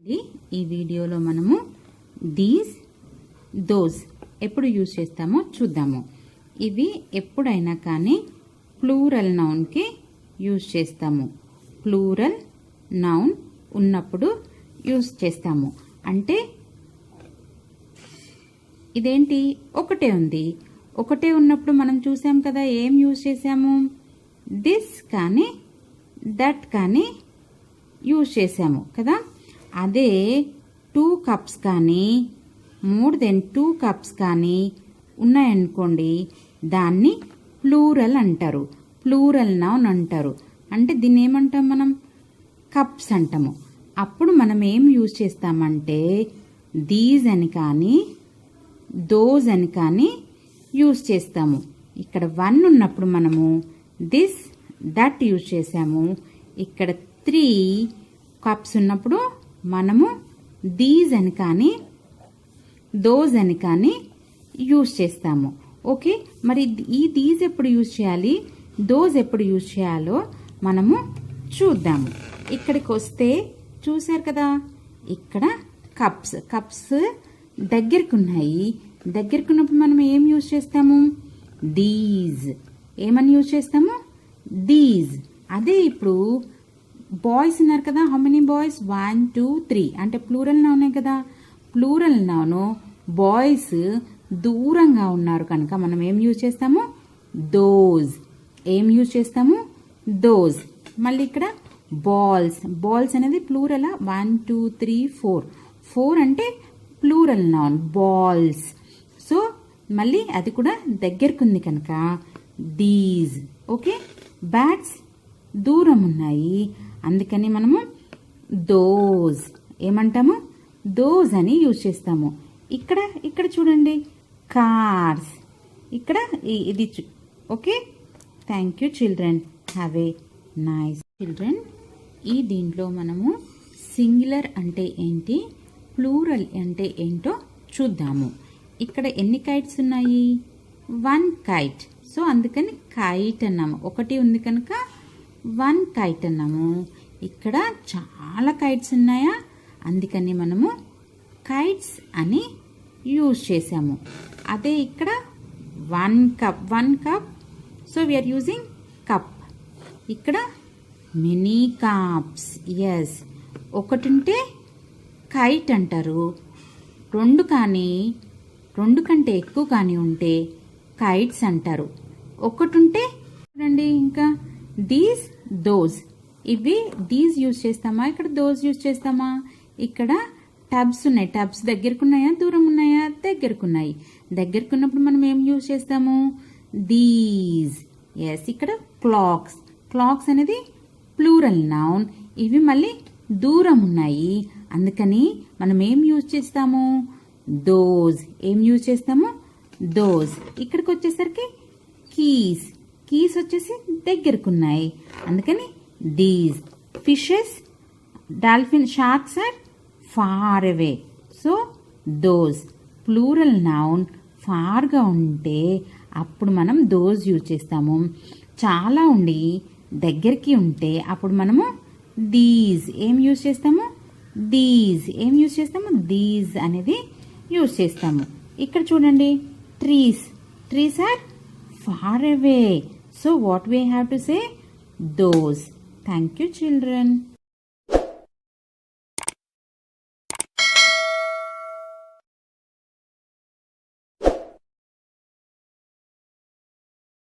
ఈ వీడియోలో మనము దీస్ దోస్ ఎప్పుడు యూజ్ చేస్తామో చూద్దాము. ఇవి ఎప్పుడైనా కానీ ప్లూరల్ నౌన్కి యూజ్ చేస్తాము. ప్లూరల్ నౌన్ ఉన్నప్పుడు యూజ్ చేస్తాము. అంటే ఇదేంటి ఒకటే ఉంది, ఒకటే ఉన్నప్పుడు మనం చూసాం కదా, ఏం యూజ్ చేసాము? దిస్ కానీ దట్ కానీ యూజ్ చేసాము కదా. అదే 2 కప్స్ కానీ మోర్ దెన్ 2 కప్స్ కానీ ఉన్నాయనుకోండి, దాన్ని ప్లూరల్ అంటారు, ప్లూరల్ నౌన్ అంటారు. అంటే దీన్ని ఏమంటాం మనం? కప్స్ అంటాము. అప్పుడు మనం ఏం యూజ్ చేస్తామంటే దీస్ అని కానీ దోస్ అని కానీ యూజ్ చేస్తాము. ఇక్కడ 1 ఉన్నప్పుడు మనము దిస్ దట్ యూజ్ చేసాము. ఇక్కడ 3 కప్స్ ఉన్నప్పుడు మనము దీస్ అని కానీ దోస్ అని కానీ యూజ్ చేస్తాము. ఓకే, మరి ఈ దీస్ ఎప్పుడు యూజ్ చేయాలి, దోస్ ఎప్పుడు యూజ్ చేయాలో మనము చూద్దాము. ఇక్కడికి వస్తే చూసారు కదా, ఇక్కడ కప్స్ కప్స్ దగ్గరకున్నాయి. దగ్గరకున్నప్పుడు మనం ఏం యూజ్ చేస్తాము? దీస్. ఏమని యూజ్ చేస్తాము? దీస్. అదే ఇప్పుడు బాయ్స్ ఉన్నారు కదా, హౌ మెనీ బాయ్స్? 1 2 3 అంటే ప్లూరల్ నౌనే కదా. ప్లూరల్ నౌను బాయ్స్ దూరంగా ఉన్నారు కనుక మనం ఏం యూజ్ చేస్తాము? దోస్. ఏం యూజ్ చేస్తాము? దోస్. మళ్ళీ ఇక్కడ బాల్స్. బాల్స్ అనేది ప్లూరల్. 1 2 3 4 అంటే ప్లూరల్ నౌన్ బాల్స్. సో మళ్ళీ అది కూడా దగ్గరకుంది కనుక దీస్. ఓకే, బ్యాట్స్ దూరం ఉన్నాయి, అందుకని మనము దోస్ ఏమంటాము? దోస్ అని యూజ్ చేస్తాము. ఇక్కడ చూడండి, కార్స్. ఇక్కడ ఇది. Okay, thank you children. Have a nice. Children, ఈ దీంట్లో మనము సింగులర్ అంటే ఏంటి, ప్లూరల్ అంటే ఏంటో చూద్దాము. ఇక్కడ ఎన్ని కైట్స్ ఉన్నాయి? 1 కైట్. సో అందుకని కైట్ అన్నాము. ఒకటి ఉంది కనుక 1 కైట్ అన్నాము. ఇక్కడ చాలా కైట్స్ ఉన్నాయా, అందుకని మనము కైట్స్ అని యూజ్ చేసాము. అదే ఇక్కడ 1 cup. So we are using cup. ఇక్కడ మెనీ కప్స్. ఎస్, ఒకటి ఉంటే కైట్ అంటారు. 2 కానీ 2 కంటే ఎక్కువ కానీ ఉంటే కైట్స్ అంటారు. ఒకటి ఉంటే చూడండి, ఇంకా దీస్ దోస్. ఇవి దీస్ యూజ్ చేస్తామా, ఇక్కడ దోస్ యూజ్ చేస్తామా? ఇక్కడ టబ్స్ ఉన్నాయి. టబ్స్ దగ్గరకున్నాయా దూరం ఉన్నాయా? దగ్గరకున్నాయి. దగ్గరకున్నప్పుడు మనం ఏం యూజ్ చేస్తాము? దీస్. ఎస్, ఇక్కడ క్లాక్స్. క్లాక్స్ అనేది ప్లూరల్ నౌన్. ఇవి మళ్ళీ దూరం ఉన్నాయి, అందుకని మనం ఏం యూజ్ చేస్తాము? దోస్. ఏం యూజ్ చేస్తాము? దోస్. ఇక్కడికి వచ్చేసరికి కీస్. కీస్ వచ్చేసి దగ్గరకున్నాయి, అందుకని these. Fishes, dolphin, sharks are far away. So those. Plural noun ఫార్గా ఉంటే అప్పుడు మనం దోస్ యూజ్ చేస్తాము. చాలా ఉండి దగ్గరికి ఉంటే అప్పుడు మనము దీస్. ఏం యూజ్ చేస్తాము? దీస్. ఏం యూజ్ చేస్తాము? దీస్ అనేది యూజ్ చేస్తాము. ఇక్కడ చూడండి, trees. Trees are far away. So what we have to say? Those. Thank you children.